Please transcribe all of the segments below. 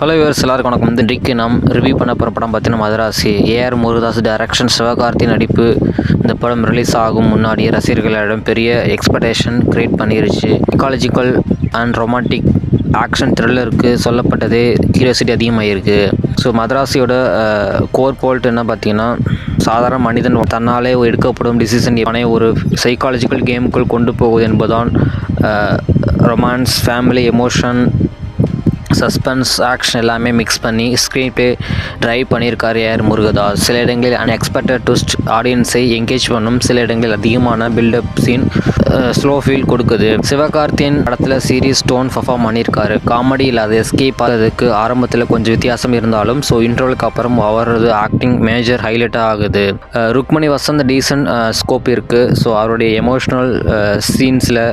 Hello viewers, எல்லாருக்கும் வணக்கம். இன்றைக்கு நாம் ரிவ்யூ பண்ண போகிற படம் பார்த்தீங்கன்னா மதராசி. ஏஆர் முருகதாஸ் டைரக்ஷன், சிவகார்த்தி நடிப்பு. இந்த படம் ரிலீஸ் ஆகும் முன்னாடியே ரசிகர்களிடம் பெரிய எக்ஸ்பெக்டேஷன் கிரியேட் பண்ணிருச்சு. சைக்காலஜிக்கல் அண்ட் ரொமான்டிக் ஆக்ஷன் த்ரில்லருக்கு சொல்லப்பட்டதே கியூரியாசிட்டி அதிகமாகிருக்கு. ஸோ மதராசியோட கோர் போல்ட் என்ன பார்த்தீங்கன்னா, சாதாரண மனிதன் தன்னாலே எடுக்கப்படும் டிசிஷன் ஒரு சைக்காலஜிக்கல் கேமுக்குள் கொண்டு போகுது என்பதுதான். Romance, family, emotion, suspense, action எல்லாமே மிக்ஸ் பண்ணி ஸ்க்ரீன் ப்ளே ட்ரைவ் பண்ணியிருக்கார் ஏஆர் முருகதாஸ். சில இடங்களில் அன்எக்ஸ்பெக்டட் ட்விஸ்ட் ஆடியன்ஸை என்கேஜ் பண்ணும். சில இடங்களில் அதிகமான பில்டப் சீன் ஸ்லோ ஃபீல் கொடுக்குது. சிவகார்த்தியின் படத்தில் சீரியஸ் டோன் பர்ஃபார்ம் பண்ணியிருக்காரு. காமெடி இல்லாத எஸ்கேப் ஆகிறதுக்கு ஆரம்பத்தில் கொஞ்சம் வித்தியாசம் இருந்தாலும் இன்ட்ரோலுக்கு அப்புறம் அவரது ஆக்டிங் மேஜர் ஹைலைட்டாக ஆகுது. ருக்மணி வசந்த் டீசன்ட் ஸ்கோப் இருக்குது. அவருடைய எமோஷ்னல் சீன்ஸில்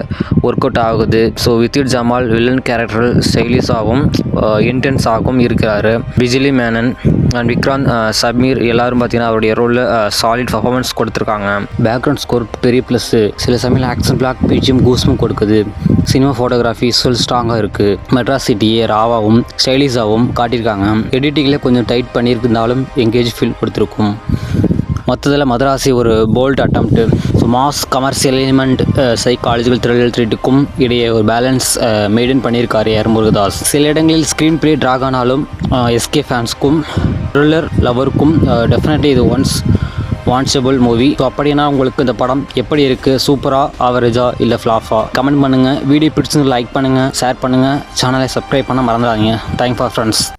ஒர்க் அவுட் ஆகுது. வித்திட் ஜமால் வில்லன் கேரக்டர் ஸ்டைலிஷாகவும் இன்டென்ஸாகவும் இருக்கிறாரு. பிஜிலி மேனன் அண்ட் விக்ராந்த் சமீர் எல்லாரும் பார்த்தீங்கன்னா அவருடைய ரோலில் சாலிட் பர்ஃபார்மன்ஸ் கொடுத்துருக்காங்க. பேக்ரவுண்ட் ஸ்கோர் பெரிய ப்ளஸ்ஸு. சில சமயம் ஆக்ஷன் பிளாக் பீச்சும் கூஸ்மும் கொடுக்குது. சினிமா ஃபோட்டோகிராஃபி ஸ்ட்ராங்காக இருக்குது. மெட்ராஸ் சிட்டியை ராவாகவும் ஸ்டைலிஷாகவும் காட்டியிருக்காங்க. எடிட்டிங்கில் கொஞ்சம் டைட் பண்ணியிருந்தாலும் எங்கேஜ் ஃபீல் கொடுத்துருக்கும். மொத்தத்தில் மதராசி ஒரு bold attempt. Mass commercial element psychological த்ரில்லுக்கும் இடையே ஒரு பேலன்ஸ் மெயின்டைன் பண்ணியிருக்காரு ஏஆர் முருகதாஸ். சில இடங்களில் ஸ்க்ரீன் ப்ளே ட்ராக் ஆனாலும் எஸ்கே ஃபேன்ஸ்க்கும் த்ரில்லர் லவருக்கும் டெஃபினெட்லி இது வாட்சபிள் மூவி. அப்படின்னா உங்களுக்கு இந்த படம் எப்படி இருக்குது? சூப்பராக, ஆவரேஜா, இல்லை ஃப்ளாஃபா? கமெண்ட் பண்ணுங்கள். வீடியோ பிடிச்சிருந்து லைக் பண்ணுங்கள், ஷேர் பண்ணுங்கள். சேனலை சப்ஸ்கிரைப் பண்ண மறந்துடாதீங்க. Thanks for friends.